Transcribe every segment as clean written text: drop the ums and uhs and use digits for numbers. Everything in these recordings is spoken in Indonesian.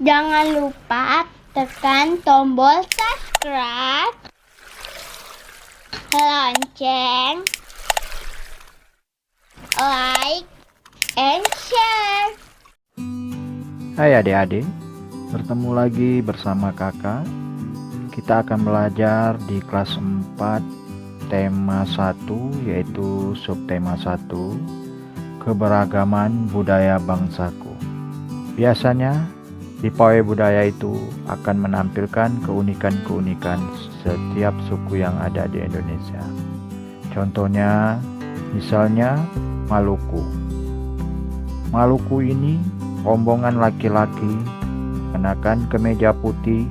Jangan lupa tekan tombol subscribe, lonceng, like, and share. Hai adik-adik, bertemu lagi bersama kakak. Kita akan belajar di kelas 4 tema 1, yaitu subtema 1, keberagaman budaya bangsaku. Biasanya di pawai budaya itu akan menampilkan keunikan-keunikan setiap suku yang ada di Indonesia. Contohnya, misalnya Maluku. Maluku ini rombongan laki-laki kenakan kemeja putih,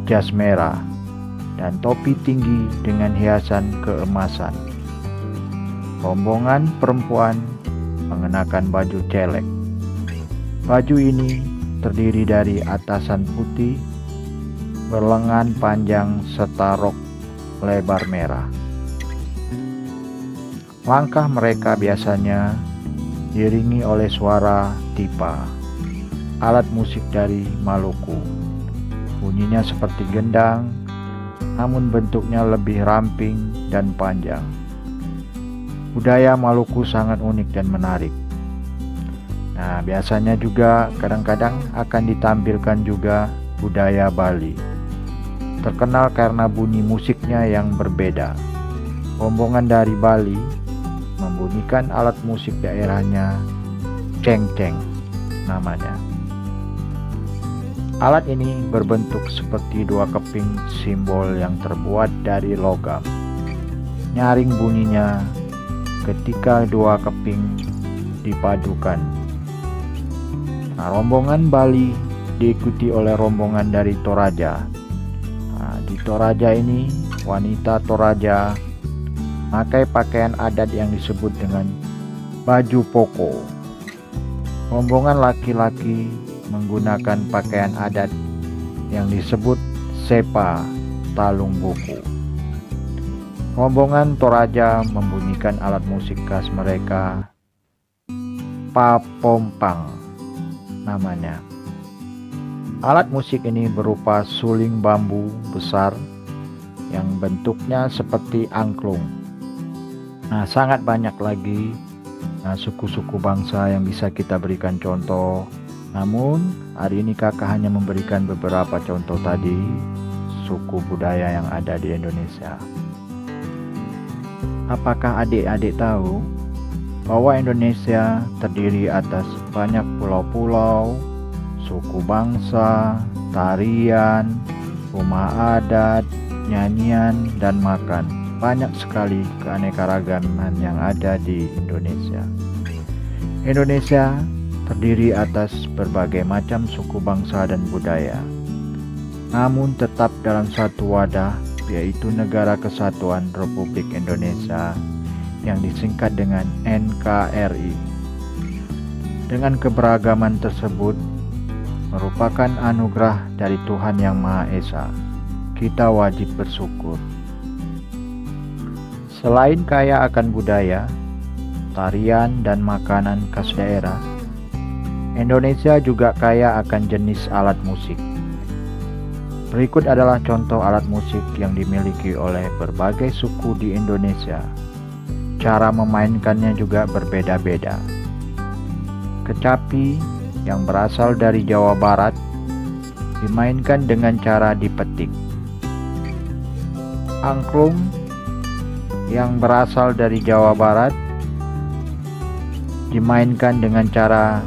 jas merah, dan topi tinggi dengan hiasan keemasan. Rombongan perempuan mengenakan baju celek. Baju ini terdiri dari atasan putih, berlengan panjang serta rok lebar merah. Langkah mereka biasanya diiringi oleh suara tipa, alat musik dari Maluku. Bunyinya seperti gendang, namun bentuknya lebih ramping dan panjang. Budaya Maluku sangat unik dan menarik. Nah, biasanya juga kadang-kadang akan ditampilkan juga budaya Bali. Terkenal karena bunyi musiknya yang berbeda. Rombongan dari Bali membunyikan alat musik daerahnya, cengceng namanya. Alat ini berbentuk seperti dua keping simbol yang terbuat dari logam. Nyaring bunyinya ketika dua keping dipadukan. Nah, rombongan Bali diikuti oleh rombongan dari Toraja. Nah, di Toraja ini, wanita Toraja pakai pakaian adat yang disebut dengan baju poko. Rombongan laki-laki menggunakan pakaian adat yang disebut sepa talung buku. Rombongan Toraja membunyikan alat musik khas mereka, papompang namanya. Alat musik ini berupa suling bambu besar yang bentuknya seperti angklung. Nah, sangat banyak lagi suku-suku bangsa yang bisa kita berikan contoh. Namun, hari ini kakak hanya memberikan beberapa contoh tadi suku budaya yang ada di Indonesia. Apakah adik-adik tahu bahwa Indonesia terdiri atas banyak pulau-pulau, suku bangsa, tarian, rumah adat, nyanyian, dan makan? Banyak sekali keanekaragaman yang ada di Indonesia. Indonesia terdiri atas berbagai macam suku bangsa dan budaya, namun tetap dalam satu wadah, yaitu Negara Kesatuan Republik Indonesia yang disingkat dengan NKRI. Dengan keberagaman tersebut merupakan anugerah dari Tuhan Yang Maha Esa. Kita wajib bersyukur. Selain kaya akan budaya, tarian, dan makanan khas daerah, Indonesia juga kaya akan jenis alat musik. Berikut adalah contoh alat musik yang dimiliki oleh berbagai suku di Indonesia. Cara memainkannya juga berbeda-beda. Kecapi yang berasal dari Jawa Barat dimainkan dengan cara dipetik. Angklung yang berasal dari Jawa Barat dimainkan dengan cara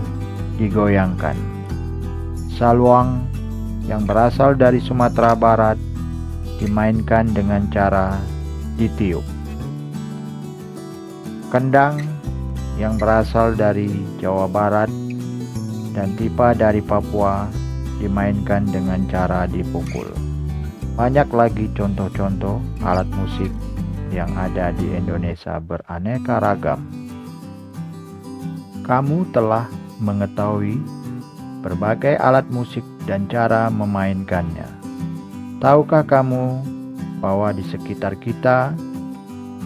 digoyangkan. Saluang yang berasal dari Sumatera Barat dimainkan dengan cara ditiup. Kendang yang berasal dari Jawa Barat dan tipa dari Papua dimainkan dengan cara dipukul. Banyak lagi contoh-contoh alat musik yang ada di Indonesia beraneka ragam. Kamu telah mengetahui berbagai alat musik dan cara memainkannya. Tahukah kamu bahwa di sekitar kita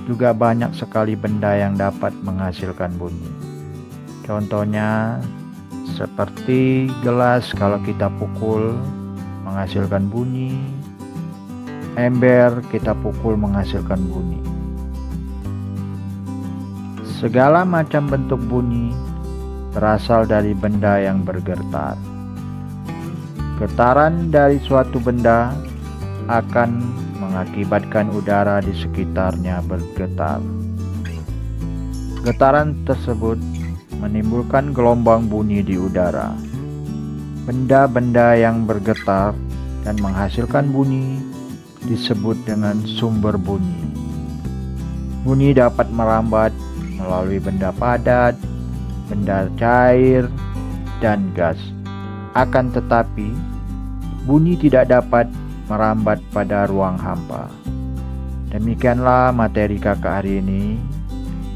juga banyak sekali benda yang dapat menghasilkan bunyi? Contohnya Seperti gelas kalau kita pukul menghasilkan bunyi, ember kita pukul menghasilkan bunyi. Segala macam bentuk bunyi berasal dari benda yang bergetar. Getaran dari suatu benda akan mengakibatkan udara di sekitarnya bergetar. Getaran tersebut menimbulkan gelombang bunyi di udara. Benda-benda yang bergetar dan menghasilkan bunyi disebut dengan sumber bunyi. Bunyi dapat merambat melalui benda padat, benda cair, dan gas. Akan tetapi, bunyi tidak dapat merambat pada ruang hampa. Demikianlah materi kakak hari ini.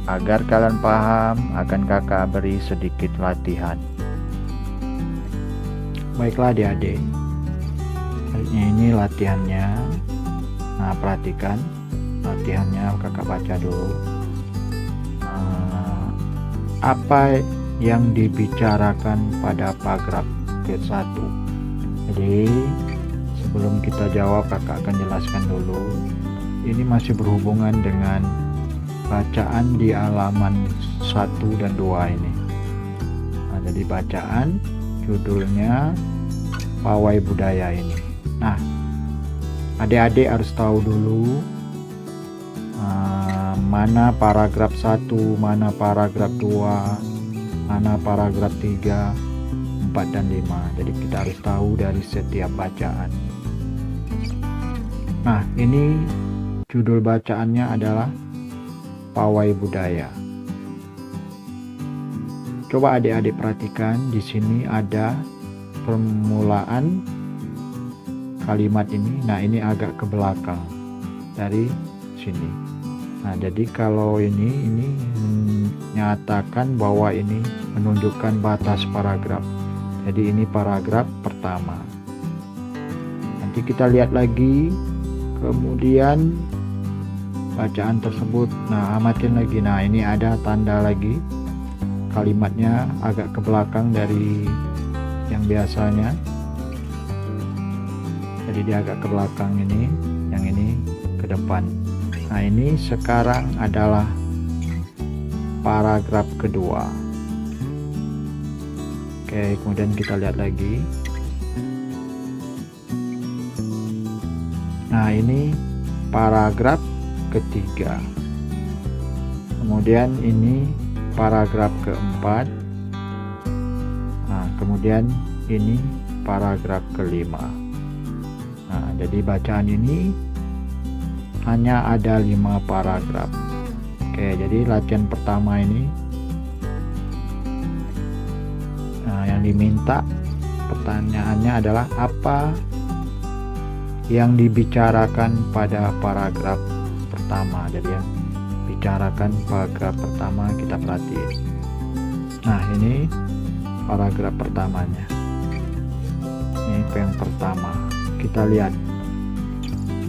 Agar kalian paham, akan kakak beri sedikit latihan. Baiklah adik-adik, ini latihannya. Nah, perhatikan latihannya, kakak baca dulu. Apa yang dibicarakan pada paragraf ke-1? Jadi sebelum kita jawab, kakak akan jelaskan dulu. Ini masih berhubungan dengan bacaan di halaman 1 dan 2 ini. Nah, jadi bacaan judulnya Pawai Budaya ini. Nah, adik-adik harus tahu dulu mana paragraf 1, mana paragraf 2, mana paragraf 3, 4 dan 5. Jadi kita harus tahu dari setiap bacaan. Nah, ini judul bacaannya adalah Pawai Budaya. Coba adik-adik perhatikan, di sini ada permulaan kalimat ini. Nah, ini agak ke belakang dari sini. Nah, jadi kalau ini menyatakan bahwa ini menunjukkan batas paragraf. Jadi ini paragraf pertama. Nanti kita lihat lagi, kemudian bacaan tersebut. Nah, amatin lagi. Nah, ini ada tanda lagi, kalimatnya agak ke belakang dari yang biasanya. Jadi dia agak ke belakang ini, yang ini ke depan. Nah, ini sekarang adalah paragraf kedua. Oke, kemudian kita lihat lagi. Nah, ini paragraf ketiga. Kemudian ini paragraf keempat. Nah, kemudian ini paragraf kelima. Nah, jadi bacaan ini hanya ada 5 paragraf. Oke, jadi latihan pertama ini yang diminta pertanyaannya adalah apa yang dibicarakan pada paragraf pertama. Jadi yang bicarakan paragraf pertama, kita perhatiin. Nah, ini paragraf pertamanya. Ini yang pertama. Kita lihat.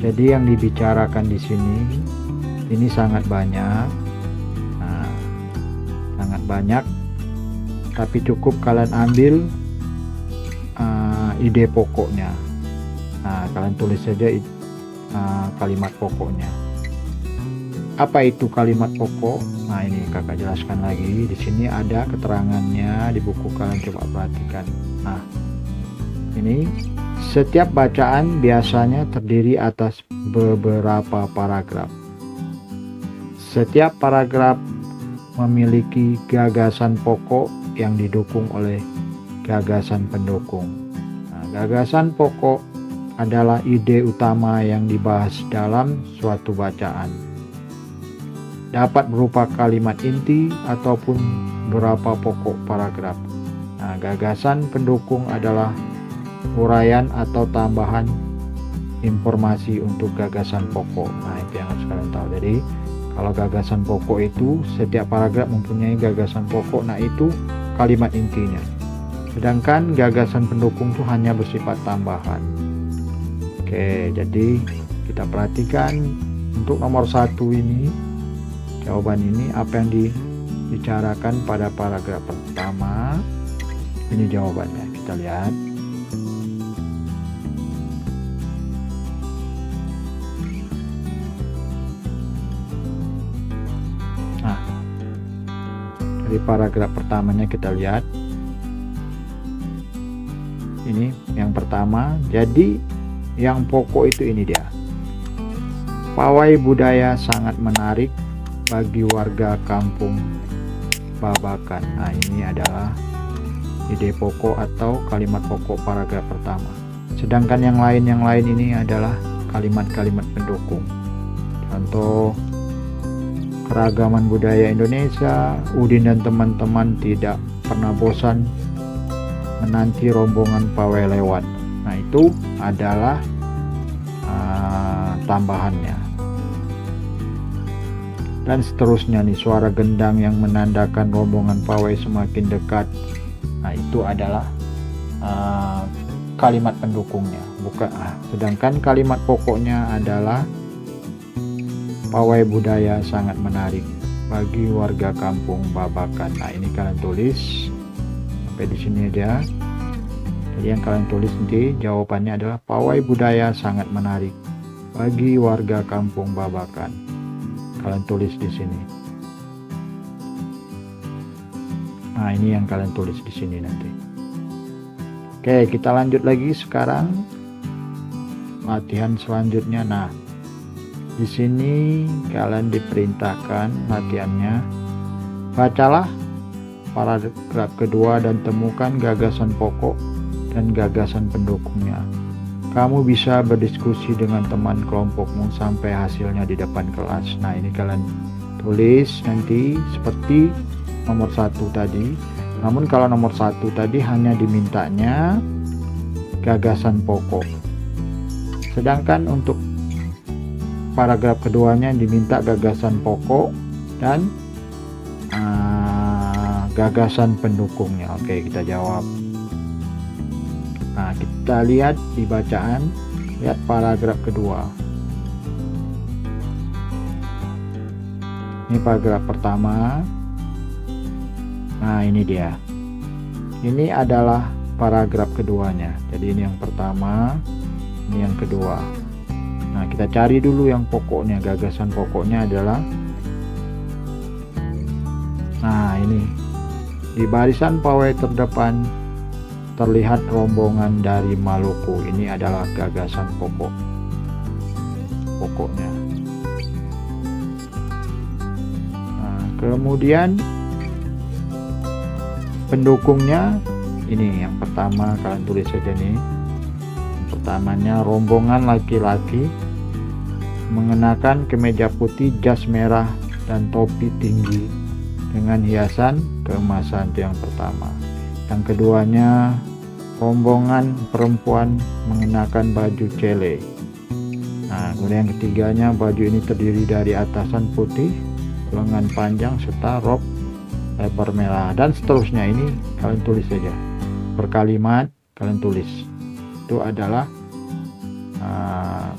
Jadi yang dibicarakan di sini ini sangat banyak. Nah, sangat banyak. Tapi cukup kalian ambil ide pokoknya. Nah, kalian tulis saja kalimat pokoknya. Apa itu kalimat pokok? Nah, ini kakak jelaskan lagi. Di sini ada keterangannya di buku, kalian coba perhatikan. Nah, ini setiap bacaan biasanya terdiri atas beberapa paragraf. Setiap paragraf memiliki gagasan pokok yang didukung oleh gagasan pendukung. Nah, gagasan pokok adalah ide utama yang dibahas dalam suatu bacaan. Dapat berupa kalimat inti ataupun beberapa pokok paragraf. Nah, gagasan pendukung adalah uraian atau tambahan informasi untuk gagasan pokok. Nah, itu yang harus kalian tahu. Jadi kalau gagasan pokok itu setiap paragraf mempunyai gagasan pokok, nah itu kalimat intinya. Sedangkan gagasan pendukung itu hanya bersifat tambahan. Oke, jadi kita perhatikan untuk nomor 1 ini, jawaban ini apa yang dibicarakan pada paragraf pertama. Ini jawabannya, kita lihat. Nah, dari paragraf pertamanya kita lihat. Ini yang pertama, jadi yang pokok itu ini dia. Pawai budaya sangat menarik bagi warga kampung Babakan. Nah, ini adalah ide pokok atau kalimat pokok paragraf pertama. Sedangkan yang lain ini adalah kalimat-kalimat pendukung. Contoh, keragaman budaya Indonesia, Udin dan teman-teman tidak pernah bosan menanti rombongan pawai lewat. Nah, itu adalah tambahannya. Dan seterusnya nih, suara gendang yang menandakan rombongan pawai semakin dekat. Nah, itu adalah kalimat pendukungnya. Sedangkan kalimat pokoknya adalah pawai budaya sangat menarik bagi warga kampung Babakan. Nah, ini kalian tulis sampai di sini aja. Jadi yang kalian tulis nanti jawabannya adalah pawai budaya sangat menarik bagi warga kampung Babakan. Kalian tulis di sini. Nah, ini yang kalian tulis di sini nanti. Oke, kita lanjut lagi sekarang latihan selanjutnya. Nah, di sini kalian diperintahkan latihannya. Bacalah paragraf kedua dan temukan gagasan pokok dan gagasan pendukungnya. Kamu bisa berdiskusi dengan teman kelompokmu sampai hasilnya di depan kelas. Nah, ini kalian tulis nanti seperti nomor 1 tadi. Namun kalau nomor 1 tadi hanya dimintanya gagasan pokok. Sedangkan untuk paragraf keduanya diminta gagasan pokok dan gagasan pendukungnya. Oke, kita jawab. Nah, kita lihat di bacaan, lihat paragraf kedua. Ini paragraf pertama. Nah, ini dia. Ini adalah paragraf keduanya. Jadi ini yang pertama, ini yang kedua. Nah, kita cari dulu yang pokoknya. Gagasan pokoknya adalah, nah ini, di barisan pawai terdepan terlihat rombongan dari Maluku. Ini adalah gagasan pokoknya. Nah, kemudian pendukungnya ini yang pertama, kalian tulis saja nih. Yang pertamanya, rombongan laki-laki mengenakan kemeja putih, jas merah dan topi tinggi dengan hiasan keemasan. Itu yang pertama. Yang keduanya, rombongan perempuan mengenakan baju cele. Nah, kemudian yang ketiganya, baju ini terdiri dari atasan putih, lengan panjang serta rok lebar merah, dan seterusnya. Ini kalian tulis saja per kalimat, kalian tulis. Itu adalah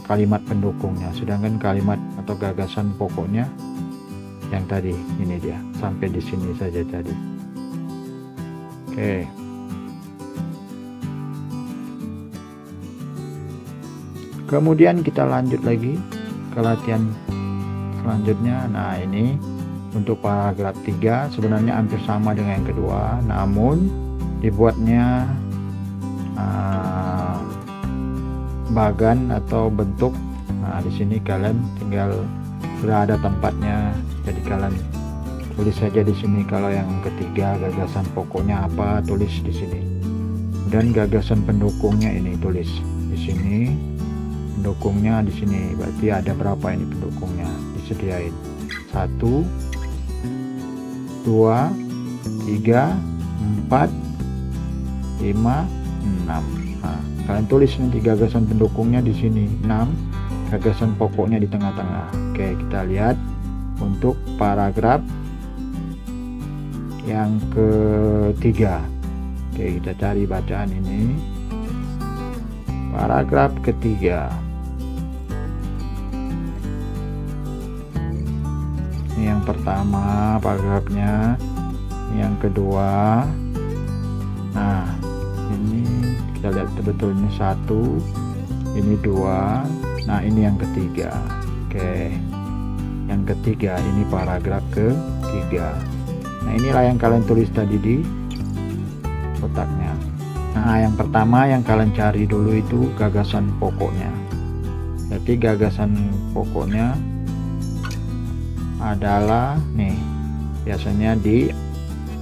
kalimat pendukungnya. Sedangkan kalimat atau gagasan pokoknya yang tadi, ini dia. Sampai di sini saja tadi. Oke. Kemudian kita lanjut lagi ke latihan selanjutnya. Nah, ini untuk paragraf 3 sebenarnya hampir sama dengan yang kedua, namun dibuatnya bagan atau bentuk. Nah, di sini kalian tinggal sudah ada tempatnya, jadi kalian tulis saja di sini. Kalau yang ketiga, gagasan pokoknya apa, tulis di sini. Dan gagasan pendukungnya ini tulis di sini. Pendukungnya di sini, berarti ada berapa ini pendukungnya disediain? 1, 2, 3, 4, 5, 6. Nah, kalian tulis nanti gagasan pendukungnya di sini 6, gagasan pokoknya di tengah-tengah. Oke, kita lihat untuk paragraf yang ketiga. Oke, kita cari bacaan ini. Paragraf ketiga. Ini yang pertama paragrafnya, yang kedua. Nah, ini kita lihat betul ini 1, ini 2, nah ini yang ketiga. Oke, yang ketiga ini paragraf ketiga. Nah inilah yang kalian tulis tadi di kotaknya. Nah yang pertama yang kalian cari dulu itu gagasan pokoknya. Jadi gagasan pokoknya nih biasanya di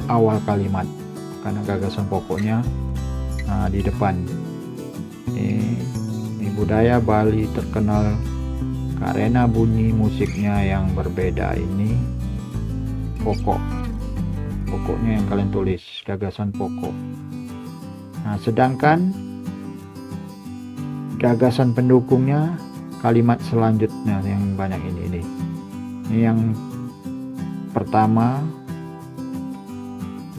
awal kalimat, karena gagasan pokoknya di depan. Ini budaya Bali terkenal karena bunyi musiknya yang berbeda. Ini pokoknya yang kalian tulis, gagasan pokok. Nah sedangkan gagasan pendukungnya kalimat selanjutnya yang banyak ini yang pertama.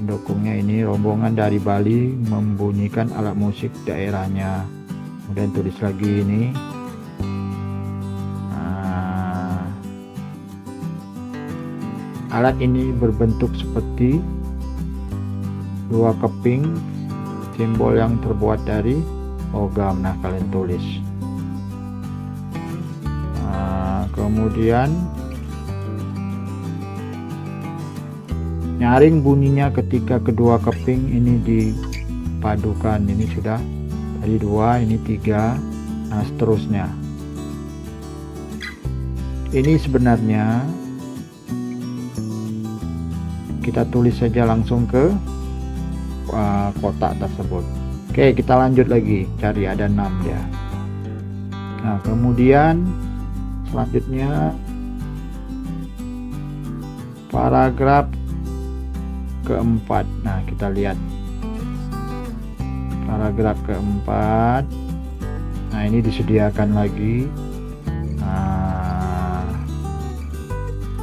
Pendukungnya ini rombongan dari Bali membunyikan alat musik daerahnya. Kemudian tulis lagi ini alat ini berbentuk seperti 2 keping, simbol yang terbuat dari logam. Nah kalian tulis. Kemudian nyaring bunyinya ketika kedua keping ini dipadukan. Ini sudah tadi 2, ini 3, nah seterusnya. Ini sebenarnya kita tulis saja langsung ke kotak tersebut. Oke, kita lanjut lagi cari, ada 6 ya. Nah kemudian selanjutnya paragraf keempat. Nah kita lihat paragraf keempat. Nah ini disediakan lagi.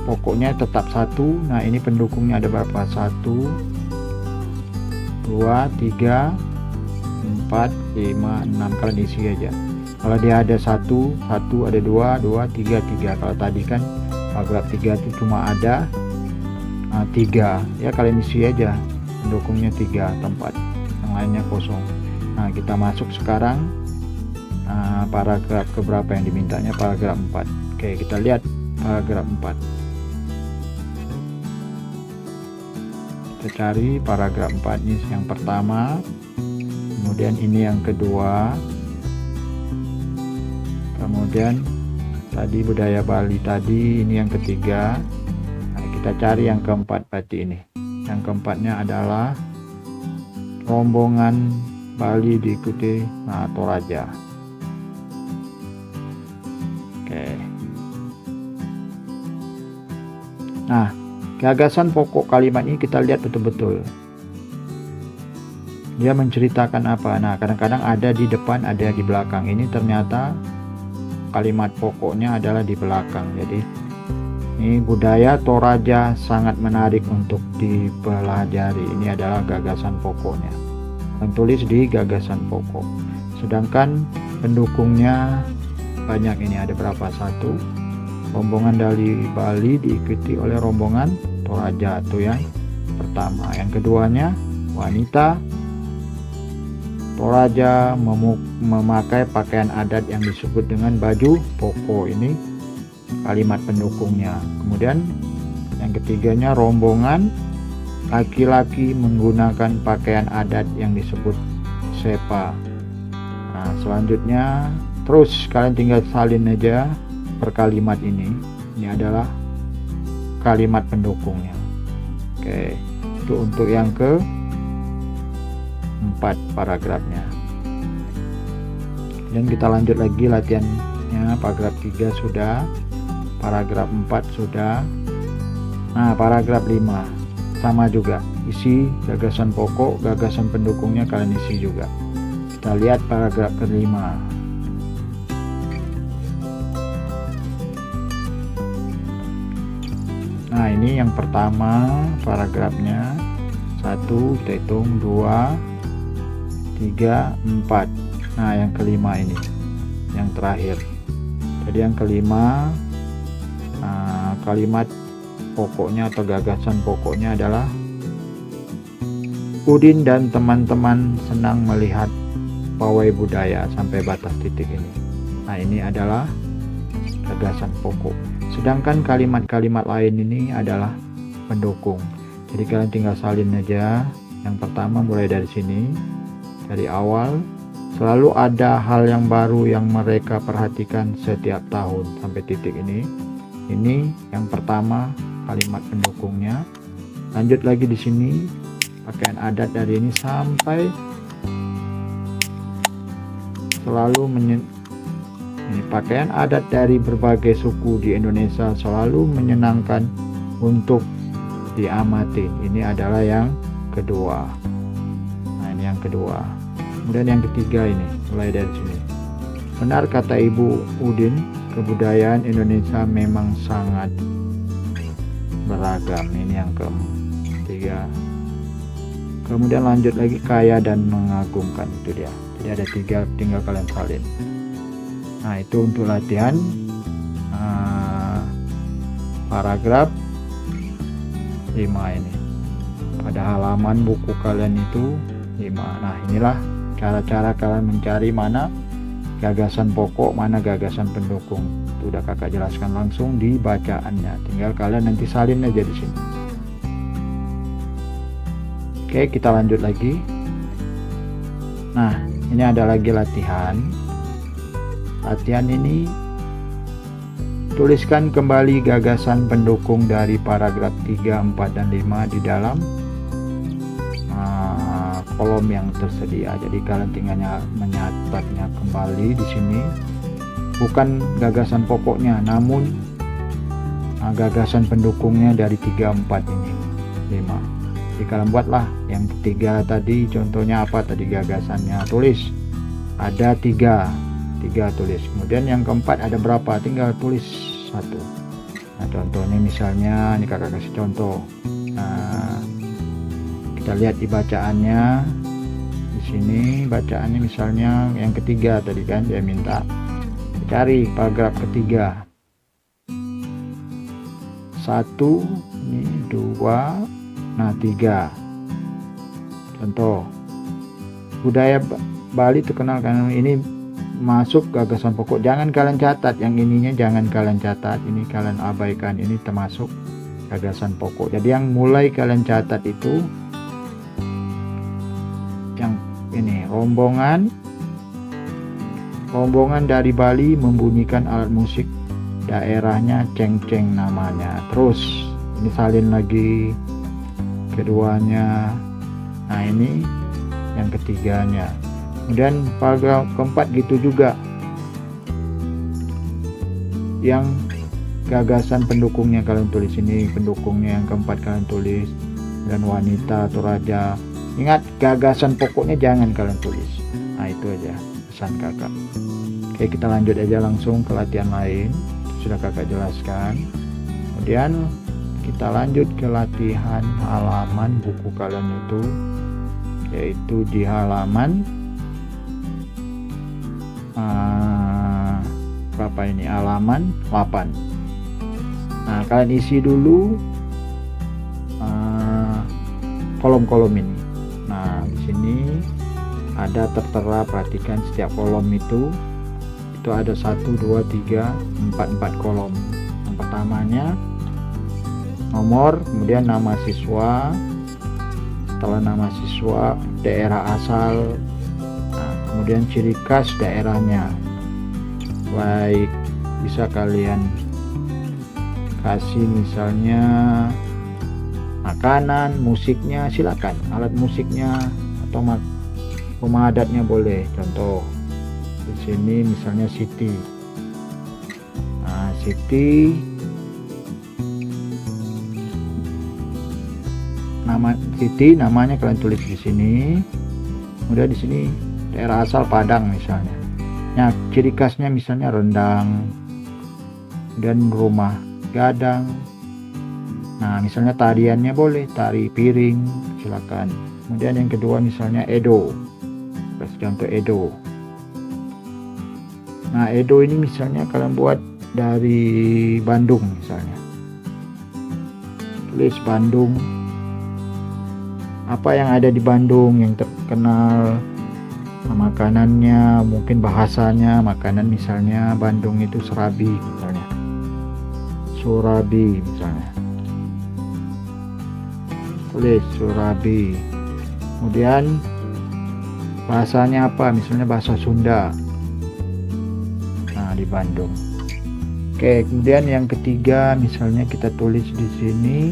Pokoknya tetap 1. Nah ini pendukungnya ada berapa? 1, 2, 3, 4, 5, 6. Kalian isi aja. Kalau dia ada 1, ada 2, 3. Kalau tadi kan paragraf 3 itu cuma ada 3 ya, kalian isi aja pendukungnya 3 tempat, yang lainnya kosong. Nah kita masuk sekarang paragraf keberapa yang dimintanya, paragraf 4. Oke, kita lihat paragraf 4. Kita cari paragraf 4 ini yang pertama, kemudian ini yang kedua, kemudian tadi budaya Bali tadi, ini yang ketiga. Nah, kita cari yang keempat berarti ini. Yang keempatnya adalah rombongan Bali diikuti Toraja. Oke. Nah, gagasan pokok kalimat ini kita lihat betul-betul. Dia menceritakan apa? Nah, kadang-kadang ada di depan, ada di belakang. Ini ternyata kalimat pokoknya adalah di belakang. Jadi ini budaya Toraja sangat menarik untuk dipelajari. Ini adalah gagasan pokoknya. Tulis di gagasan pokok. Sedangkan pendukungnya banyak, ini ada berapa? 1. Rombongan dari Bali diikuti oleh rombongan Toraja, itu yang pertama. Yang keduanya, wanita Toraja memakai pakaian adat yang disebut dengan baju poko. Ini kalimat pendukungnya. Kemudian yang ketiganya, rombongan laki-laki menggunakan pakaian adat yang disebut sepa. Nah selanjutnya terus kalian tinggal salin aja per kalimat ini. Ini adalah kalimat pendukungnya. Oke, itu untuk yang ke 4 paragrafnya. Dan kita lanjut lagi latihannya. Paragraf 3 sudah, paragraf 4 sudah. Nah paragraf 5 sama juga, isi gagasan pokok, gagasan pendukungnya kalian isi juga. Kita lihat paragraf kelima. Nah ini yang pertama paragrafnya, 1 kita hitung, 2, 3, 4. Nah yang kelima ini yang terakhir. Jadi yang kelima, kalimat pokoknya atau gagasan pokoknya adalah Udin dan teman-teman senang melihat pawai budaya sampai batas titik ini. Nah, ini adalah gagasan pokok. Sedangkan kalimat-kalimat lain ini adalah pendukung. Jadi kalian tinggal salin aja. Yang pertama mulai dari sini, dari awal. Selalu ada hal yang baru yang mereka perhatikan setiap tahun sampai titik ini. Ini yang pertama kalimat pendukungnya. Lanjut lagi di sini, pakaian adat dari ini sampai selalu ini pakaian adat dari berbagai suku di Indonesia selalu menyenangkan untuk diamati. Ini adalah yang kedua. Nah, ini yang kedua. Kemudian yang ketiga ini, mulai dari sini. Benar kata Ibu Udin, kebudayaan Indonesia memang sangat beragam. Ini yang ketiga. Kemudian lanjut lagi, kaya dan mengagumkan. Itu dia. Jadi ada tiga, tinggal kalian salin. Nah, itu untuk latihan paragraf 5 ini. Pada halaman buku kalian itu 5. Nah, inilah cara-cara kalian mencari mana gagasan pokok, mana gagasan pendukung. Itu udah kakak jelaskan langsung di bacaannya. Tinggal kalian nanti salin aja di sini. Oke, kita lanjut lagi. Nah, ini ada lagi latihan. Latihan ini, tuliskan kembali gagasan pendukung dari paragraf 3, 4, dan 5 di dalam kolom yang tersedia. Jadi kalian tinggal menyatatnya kembali di sini. Bukan gagasan pokoknya, namun gagasan pendukungnya dari 3, 4 ini, 5. Jadi kalian buatlah yang ketiga tadi. Contohnya apa tadi gagasannya? Tulis. Ada 3 tulis. Kemudian yang keempat ada berapa? Tinggal tulis 1. Nah, contohnya misalnya ini kakak kasih contoh. Nah, kita lihat di bacaannya. Di sini bacaannya misalnya yang ketiga tadi kan dia minta cari paragraf ketiga. 1, ini 2, nah 3. Contoh, budaya Bali terkenal karena ini masuk gagasan pokok. Jangan kalian catat yang ininya, jangan kalian catat, ini kalian abaikan. Ini termasuk gagasan pokok. Jadi yang mulai kalian catat itu yang ini, rombongan dari Bali membunyikan alat musik daerahnya cengceng namanya. Terus ini salin lagi keduanya. Nah, ini yang ketiganya. Kemudian paragraf keempat gitu juga, yang gagasan pendukungnya kalian tulis. Ini pendukungnya yang keempat kalian tulis. Dan wanita atau raja, ingat gagasan pokoknya jangan kalian tulis. Nah, itu aja pesan kakak. Oke, kita lanjut aja langsung ke latihan lain. Sudah kakak jelaskan. Kemudian kita lanjut ke latihan halaman buku kalian itu, yaitu di halaman berapa ini? Halaman 8. Nah, kalian isi dulu kolom-kolom ini. Nah, di sini ada tertera, perhatikan setiap kolom itu ada 1, 2, 3, 4 kolom. Yang pertamanya nomor, kemudian nama siswa, setelah nama siswa daerah asal, kemudian ciri khas daerahnya. Baik, bisa kalian kasih misalnya makanan, musiknya silakan, alat musiknya atau rumah adatnya boleh. Contoh di sini misalnya Siti. Nah, Siti, nama Siti, namanya kalian tulis di sini. Kemudian di sini daerah asal Padang misalnya. Nah, ciri khasnya misalnya rendang dan rumah gadang. Nah, misalnya tariannya boleh tari piring, silakan. Kemudian yang kedua misalnya Edo. Contoh Edo. Nah, Edo ini misalnya kalian buat dari Bandung misalnya. Tulis Bandung. apa yang ada di Bandung yang terkenal, makanannya, mungkin bahasanya. Makanan misalnya Bandung itu serabi misalnya, surabi misalnya, tulis surabi. Kemudian bahasanya apa, misalnya bahasa Sunda, nah di Bandung. Oke, kemudian yang ketiga misalnya kita tulis di sini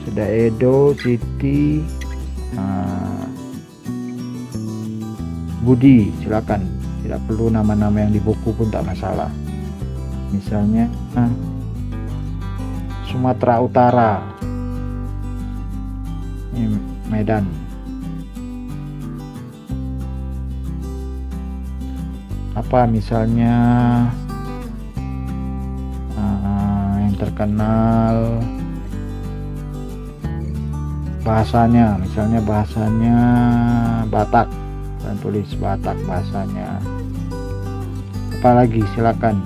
sudah Edo, Siti, Budi, silakan, tidak perlu nama-nama yang di buku pun tak masalah. Misalnya Sumatera Utara, ini Medan. Apa misalnya yang terkenal bahasanya, misalnya bahasanya Batak, dan tulis Batak bahasanya. Apalagi silakan.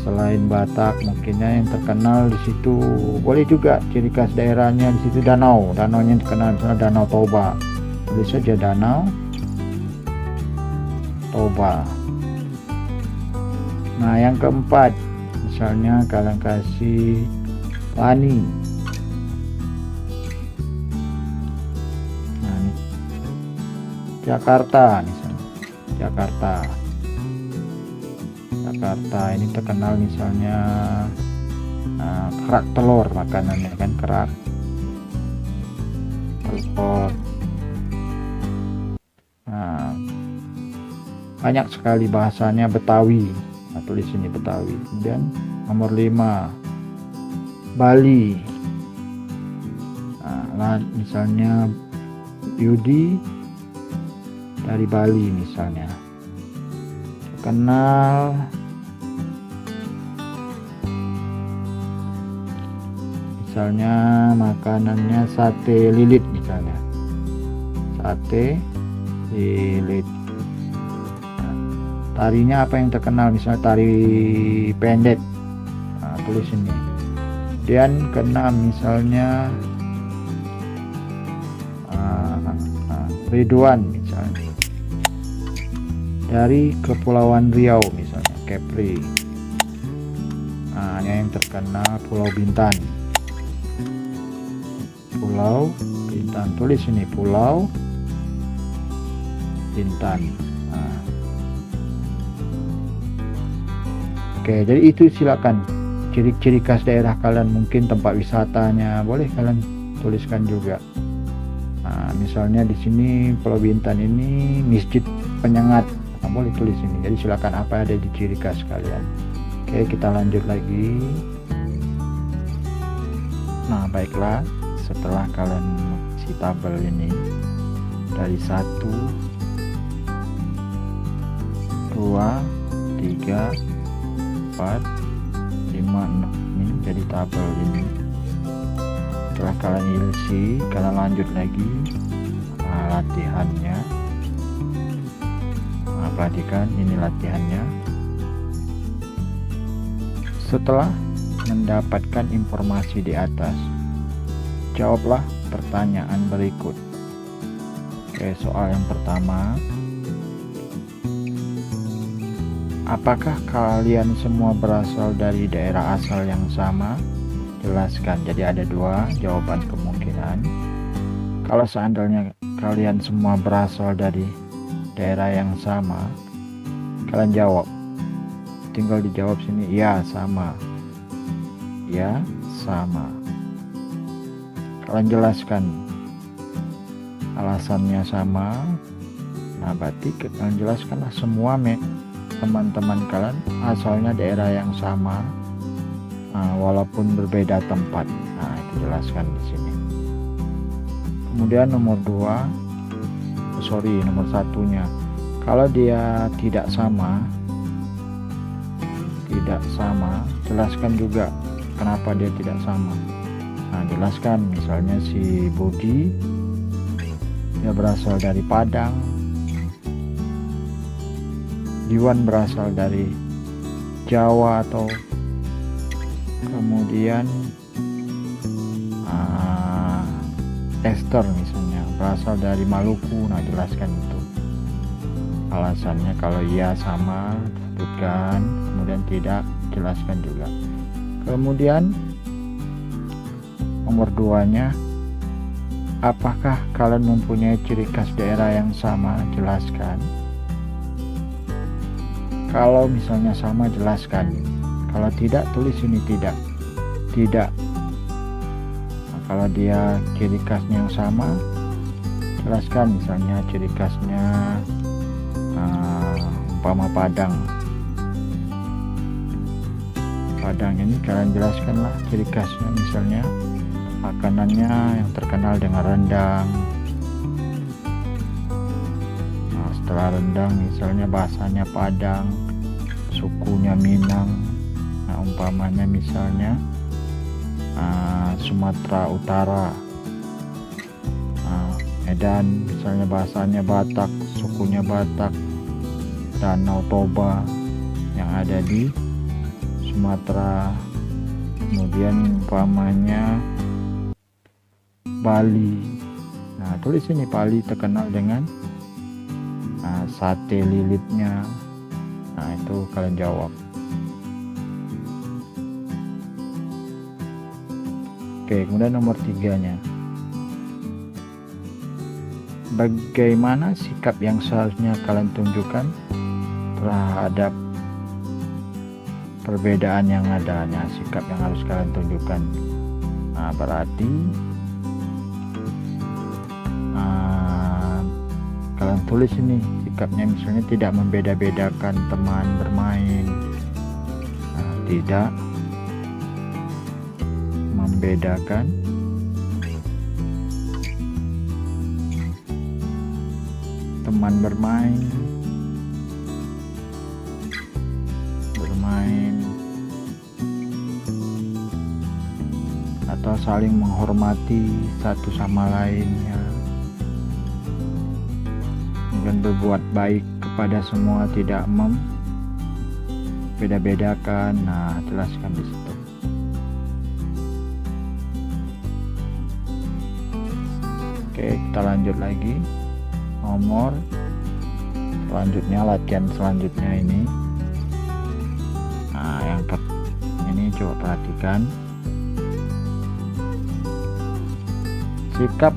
Selain Batak, mungkinnya yang terkenal di situ boleh juga ciri khas daerahnya. Di situ danau, danaunya yang terkenal, misalnya Danau Toba, tulis saja Danau Toba. Nah, yang keempat, misalnya kalian kasih Lani. Nah, ini Jakarta misalnya, Jakarta ini terkenal misalnya kerak telur, makanannya kan kerak telur. Nah, banyak sekali bahasanya. Betawi, nah, tulis ini Betawi. Kemudian nomor 5 Bali, nah, misalnya Yudi dari Bali misalnya, terkenal. Misalnya makanannya sate lilit misalnya, sate lilit. Nah, tarinya apa yang terkenal, misalnya tari pendek, nah, tulis ini. Kemudian keenam misalnya Ridwan misalnya, dari Kepulauan Riau misalnya, Kepri. Nah, yang terkenal Pulau Bintan, Pulau Bintan, tulis ini Pulau Bintan. Nah. Oke, jadi itu silakan ciri-ciri khas daerah kalian, mungkin tempat wisatanya boleh kalian tuliskan juga. Nah, misalnya di sini Pulau Bintan ini Masjid Penyengat, nah, boleh tulis ini. Jadi silakan apa ada di ciri khas kalian. Oke, kita lanjut lagi. Nah, baiklah, setelah kalian mengisi tabel ini dari 1, 2, 3, 4, 5, 6 ini jadi tabel ini. Setelah kalian isi, kalian lanjut lagi latihannya. Nah, perhatikan ini latihannya. Setelah mendapatkan informasi di atas, jawablah pertanyaan berikut. Oke, soal yang pertama, apakah kalian semua berasal dari daerah asal yang sama? Jelaskan. Jadi ada 2 jawaban kemungkinan. Kalau seandainya kalian semua berasal dari daerah yang sama, kalian jawab. Tinggal dijawab sini, ya sama, ya sama. Kalian jelaskan alasannya sama. Nah, berarti kalian jelaskanlah semua teman-teman kalian asalnya daerah yang sama, walaupun berbeda tempat. Nah, itu jelaskan di sini. Kemudian nomor 1-nya, kalau dia tidak sama, jelaskan juga kenapa dia tidak sama. Nah, jelaskan misalnya si Budi dia berasal dari Padang, Diwan berasal dari Jawa, atau kemudian Esther misalnya berasal dari Maluku. Nah, jelaskan itu alasannya. Kalau iya sama, sebutkan. Kemudian tidak, jelaskan juga. Kemudian nomor 2-nya, apakah kalian mempunyai ciri khas daerah yang sama? Jelaskan. Kalau misalnya sama, jelaskan. Kalau tidak, tulis ini tidak. Nah, kalau dia ciri khasnya yang sama, jelaskan. Misalnya ciri khasnya umpama Padang ini kalian jelaskanlah ciri khasnya. Misalnya makanannya yang terkenal dengan rendang. Nah, setelah rendang misalnya bahasanya Padang, sukunya Minang. Nah, umpamanya misalnya Sumatera Utara, Medan misalnya bahasanya Batak, sukunya Batak. Danau Toba yang ada di Sumatera. Kemudian umpamanya Bali. Nah, tulis ini Bali terkenal dengan sate lilitnya. Nah, itu kalian jawab. Oke, kemudian nomor 3-nya, bagaimana sikap yang seharusnya kalian tunjukkan terhadap perbedaan yang adanya? Sikap yang harus kalian tunjukkan. Nah, berarti kalian tulis ini sikapnya, misalnya tidak membeda-bedakan teman bermain. Nah, tidak membedakan teman bermain, atau saling menghormati satu sama lainnya, dan berbuat baik kepada semua, tidak membeda-bedakan. Nah, jelaskan di situ. Oke, kita lanjut lagi. Nomor selanjutnya, latihan selanjutnya ini. Nah, yang ini coba perhatikan. Sikap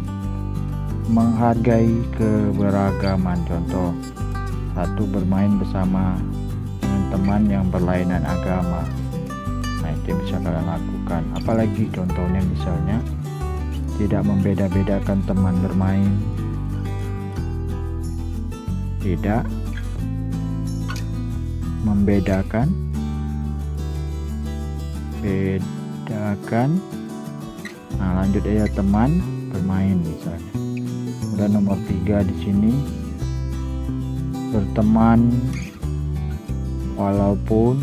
menghargai keberagaman. Contoh, 1. Bermain bersama dengan teman yang berlainan agama. Nah, itu bisa kalian lakukan. Apalagi contohnya misalnya tidak membeda-bedakan teman bermain, tidak membedakan nah, lanjut aja, teman bermain misalnya. Kemudian nomor 3 di sini, berteman walaupun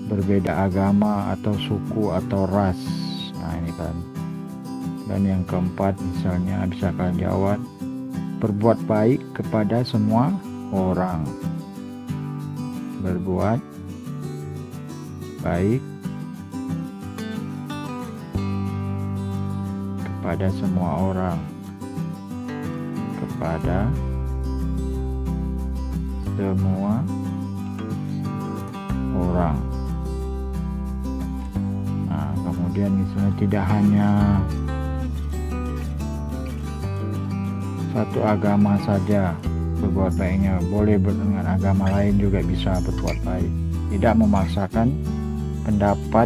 berbeda agama atau suku atau ras. Nah, ini kan. Dan yang keempat misalnya bisa kalian jawab, berbuat baik kepada semua orang. Berbuat baik kepada semua orang. Kepada semua orang. Nah, kemudian misalnya tidak hanya satu agama saja berbuat baiknya, boleh dengan agama lain juga bisa berbuat baik. Tidak memaksakan pendapat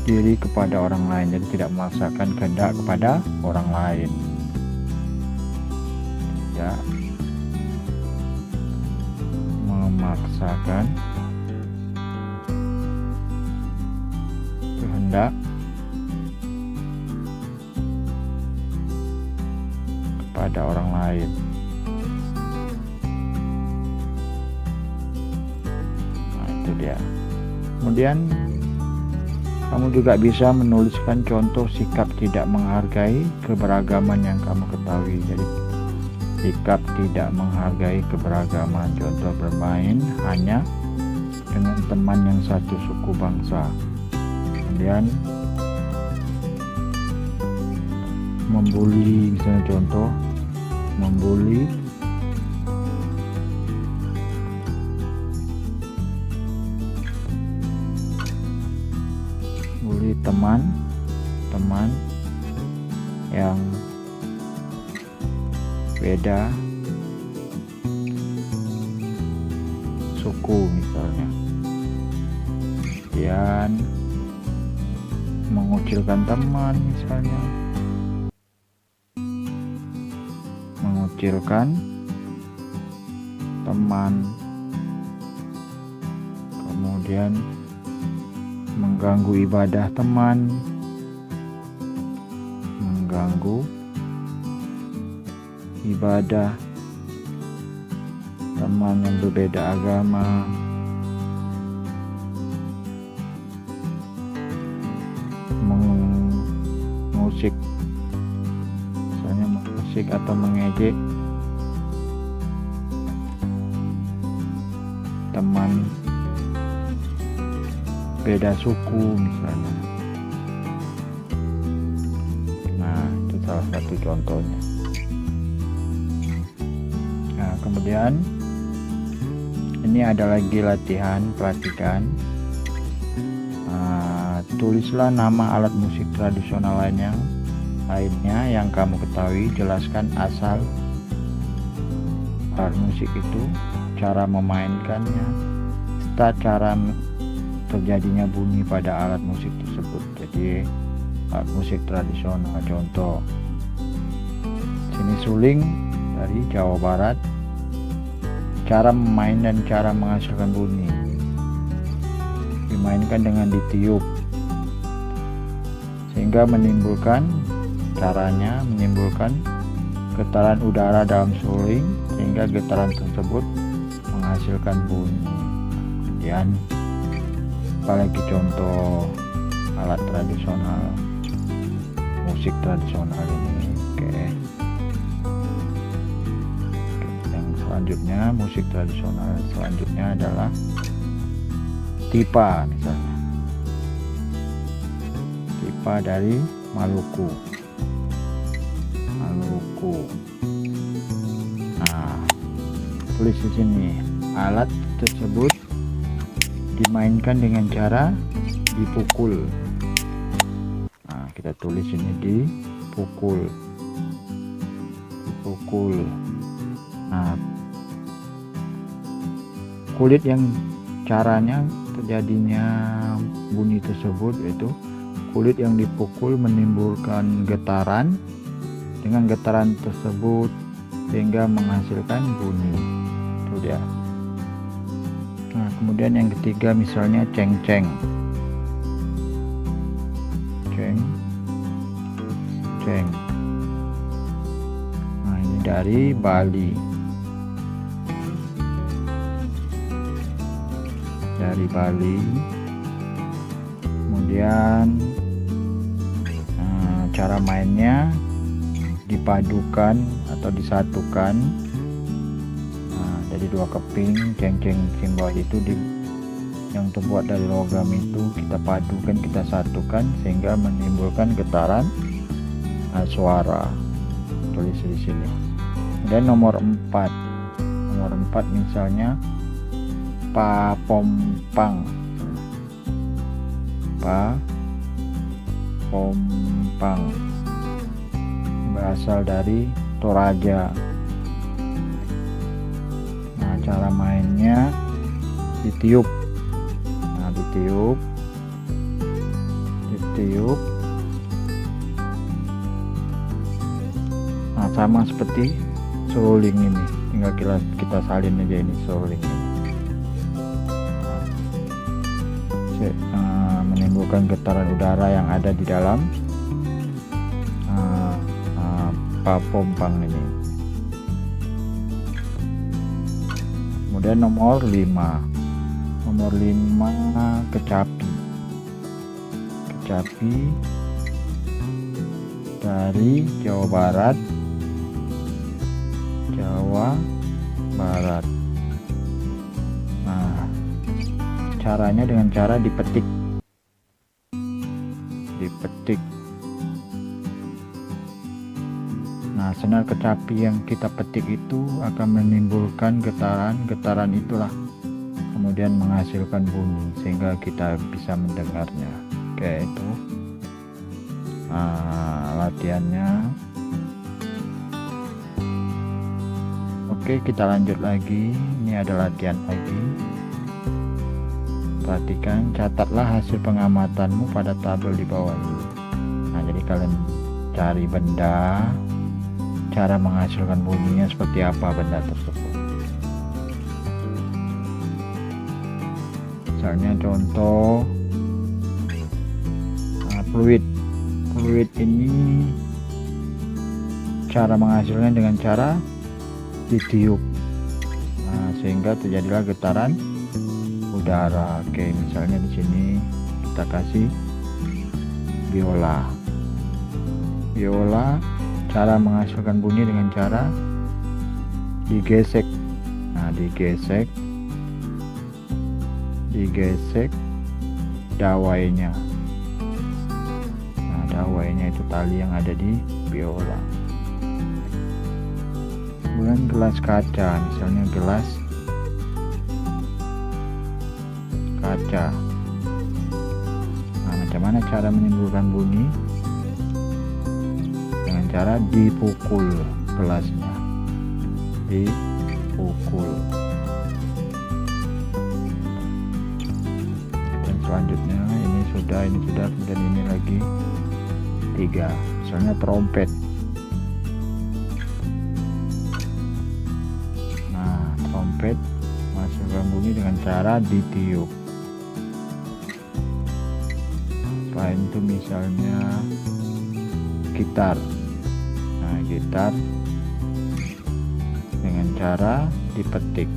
diri kepada orang lain, jadi tidak memaksakan kehendak kepada orang lain. Tidak memaksakan kehendak kepada orang lain. Nah, itu dia. Kemudian kamu juga bisa menuliskan contoh sikap tidak menghargai keberagaman yang kamu ketahui. Jadi sikap tidak menghargai keberagaman, contoh bermain hanya dengan teman yang satu suku bangsa. Kemudian membuli, misalnya contoh membuli teman yang beda suku misalnya. Kemudian mengucilkan teman misalnya, mengucilkan teman. Kemudian mengganggu ibadah teman, mengganggu ibadah teman yang berbeda agama. Mengusik, misalnya mengusik atau mengejek teman beda suku misalnya. Nah, itu salah satu contohnya. Nah, kemudian ini ada lagi latihan, perhatikan. Tulislah nama alat musik tradisional lainnya yang kamu ketahui. Jelaskan asal alat musik itu, cara memainkannya, serta cara terjadinya bunyi pada alat musik tersebut. Jadi alat musik tradisional, contoh sini suling dari Jawa Barat, cara memain dan cara menghasilkan bunyi. Dimainkan dengan ditiup sehingga menimbulkan getaran udara dalam suling, sehingga getaran tersebut menghasilkan bunyi. Kemudian apalagi contoh alat tradisional, musik tradisional ini. Oke. Yang selanjutnya, musik tradisional selanjutnya adalah tipa misalnya. Tipa dari Maluku. Nah, tulis di sini, alat tersebut dimainkan dengan cara dipukul. Nah, kita tulis ini dipukul. Nah, kulit yang caranya terjadinya bunyi tersebut yaitu kulit yang dipukul menimbulkan getaran, dengan getaran tersebut sehingga menghasilkan bunyi. Itu dia. Nah, kemudian yang ketiga misalnya ceng-ceng. Nah, ini dari Bali. Kemudian cara mainnya dipadukan atau disatukan. Dari dua keping ceng-ceng simbol itu yang terbuat dari logam itu kita padukan, kita satukan sehingga menimbulkan getaran suara. Tulis di sini. Dan nomor 4 misalnya papompang. Berasal dari Toraja. Nah, cara mainnya ditiup. Nah, sama seperti seruling ini, tinggal kita salin aja ini seruling ini. Menimbulkan getaran udara yang ada di dalam papompang ini. Kemudian nomor 5 kecapi dari Jawa Barat. barat. Nah, caranya dengan cara dipetik. Nah, senar kecapi yang kita petik itu akan menimbulkan getaran. Getaran itulah kemudian menghasilkan bunyi sehingga kita bisa mendengarnya. Oke, itu latihannya. Oke, kita lanjut lagi. Ini ada latihan lagi. Perhatikan, catatlah hasil pengamatanmu pada tabel di bawah ini. Nah, jadi kalian cari benda, cara menghasilkan bunyinya seperti apa benda tersebut. Misalnya contoh fluid ini cara menghasilkan dengan cara ditiup. Nah, sehingga terjadilah getaran udara. Oke, misalnya di sini kita kasih biola. Cara menghasilkan bunyi dengan cara digesek. Nah, digesek dawainya. Nah, dawainya itu tali yang ada di biola. Kemudian gelas kaca, misalnya gelas kaca. Nah, macam mana cara menimbulkan bunyi? Dengan cara dipukul gelasnya, dipukul. Dan selanjutnya ini sudah, kemudian ini lagi 3. Misalnya trompet. Nah, trompet menghasilkan bunyi dengan cara ditiup. Selain itu misalnya gitar. Nah, gitar dengan cara dipetik.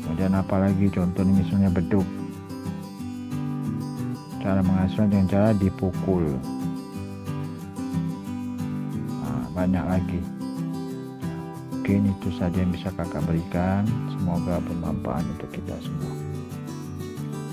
Kemudian apalagi contohnya misalnya beduk. Cara menghasilkan dengan cara dipukul. Nah, banyak lagi. Mungkin itu saja yang bisa kakak berikan. Semoga bermanfaat untuk kita semua.